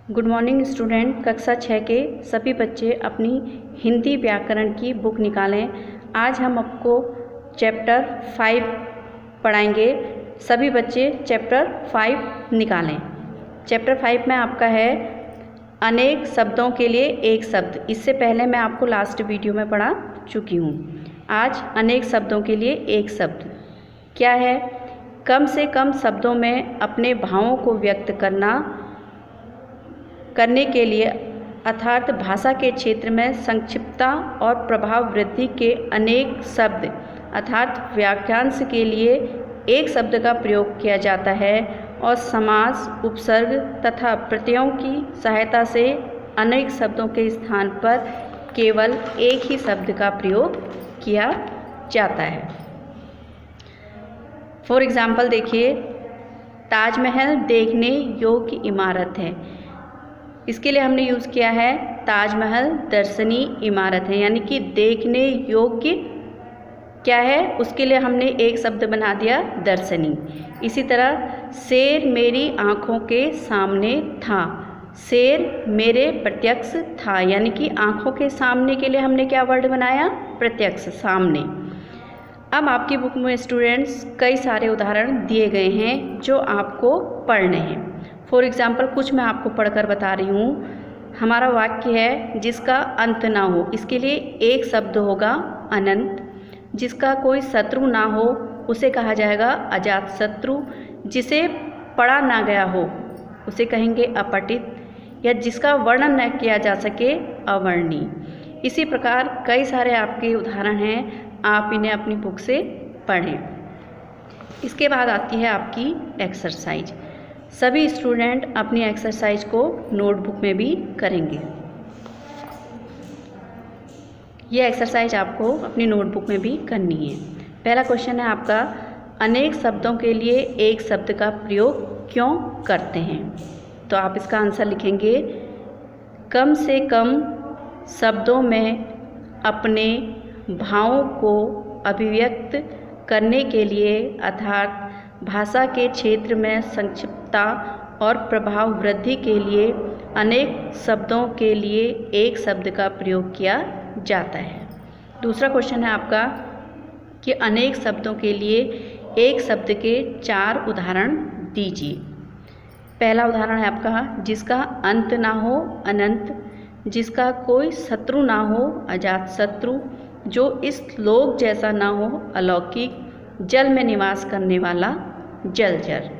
Good morning student. कक्षा 6 के सभी बच्चे अपनी हिंदी व्याकरण की बुक निकालें। आज हम आपको चैप्टर 5 पढ़ाएंगे। सभी बच्चे चैप्टर 5 निकालें। चैप्टर 5 में आपका है अनेक शब्दों के लिए एक शब्द। इससे पहले मैं आपको लास्ट वीडियो में पढ़ा चुकी हूँ। आज अनेक शब्दों के लिए एक शब्द क्या है? कम से कम शब्दों में अपने भावों को व्यक्त करने के लिए अर्थात भाषा के क्षेत्र में संक्षिप्तता और प्रभाव वृद्धि के अनेक शब्द अर्थात वाक्यांश के लिए एक शब्द का प्रयोग किया जाता है और समास, उपसर्ग तथा प्रत्ययों की सहायता से अनेक शब्दों के स्थान पर केवल एक ही शब्द का प्रयोग किया जाता है। फॉर एग्जाम्पल देखिए, ताजमहल देखने योग्य इमारत है। इसके लिए हमने यूज़ किया है ताजमहल दर्शनीय इमारत है, यानी कि देखने योग्य क्या है, उसके लिए हमने एक शब्द बना दिया दर्शनीय। इसी तरह शेर मेरी आँखों के सामने था। शेर मेरे प्रत्यक्ष था, यानी कि आँखों के सामने के लिए हमने क्या वर्ड बनाया? प्रत्यक्ष, सामने। अब आपकी बुक में स्टूडेंट्स कई सारे उदाहरण दिए गए हैं जो आपको पढ़ने हैं। फॉर एग्ज़ाम्पल कुछ मैं आपको पढ़कर बता रही हूँ। हमारा वाक्य है जिसका अंत ना हो। इसके लिए एक शब्द होगा अनंत। जिसका कोई शत्रु ना हो उसे कहा जाएगा अजात शत्रु। जिसे पढ़ा ना गया हो उसे कहेंगे अपठित, या जिसका वर्णन न किया जा सके अवर्णीय। इसी प्रकार कई सारे आपके उदाहरण हैं, आप इन्हें अपनी बुक से पढ़ें। इसके बाद आती है आपकी एक्सरसाइज। सभी स्टूडेंट अपनी एक्सरसाइज को नोटबुक में भी करेंगे। ये एक्सरसाइज आपको अपनी नोटबुक में भी करनी है। पहला क्वेश्चन है आपका, अनेक शब्दों के लिए एक शब्द का प्रयोग क्यों करते हैं? तो आप इसका आंसर लिखेंगे, कम से कम शब्दों में अपने भावों को अभिव्यक्त करने के लिए अर्थात भाषा के क्षेत्र में संक्षिप्तता और प्रभाव वृद्धि के लिए अनेक शब्दों के लिए एक शब्द का प्रयोग किया जाता है। दूसरा क्वेश्चन है आपका कि अनेक शब्दों के लिए एक शब्द के 4 उदाहरण दीजिए। पहला उदाहरण है आपका, जिसका अंत ना हो अनंत, जिसका कोई शत्रु ना हो अजात शत्रु, जो इस लोक जैसा ना हो अलौकिक, जल में निवास करने वाला जलचर।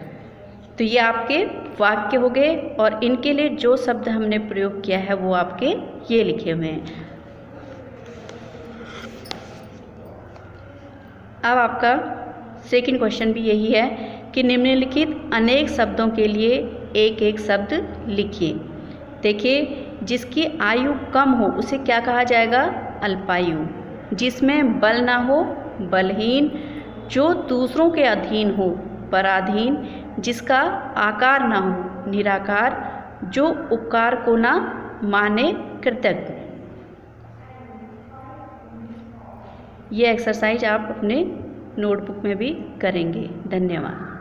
तो ये आपके वाक्य हो गए और इनके लिए जो शब्द हमने प्रयोग किया है वो आपके ये लिखे हुए हैं। अब आपका सेकंड क्वेश्चन भी यही है कि निम्नलिखित अनेक शब्दों के लिए एक एक शब्द लिखिए। देखिए, जिसकी आयु कम हो उसे क्या कहा जाएगा? अल्पायु। जिसमें बल ना हो बलहीन, जो दूसरों के अधीन हो पराधीन, जिसका आकार ना हो निराकार, जो उपकार को ना माने कृतज्ञ। ये एक्सरसाइज आप अपने नोटबुक में भी करेंगे। धन्यवाद।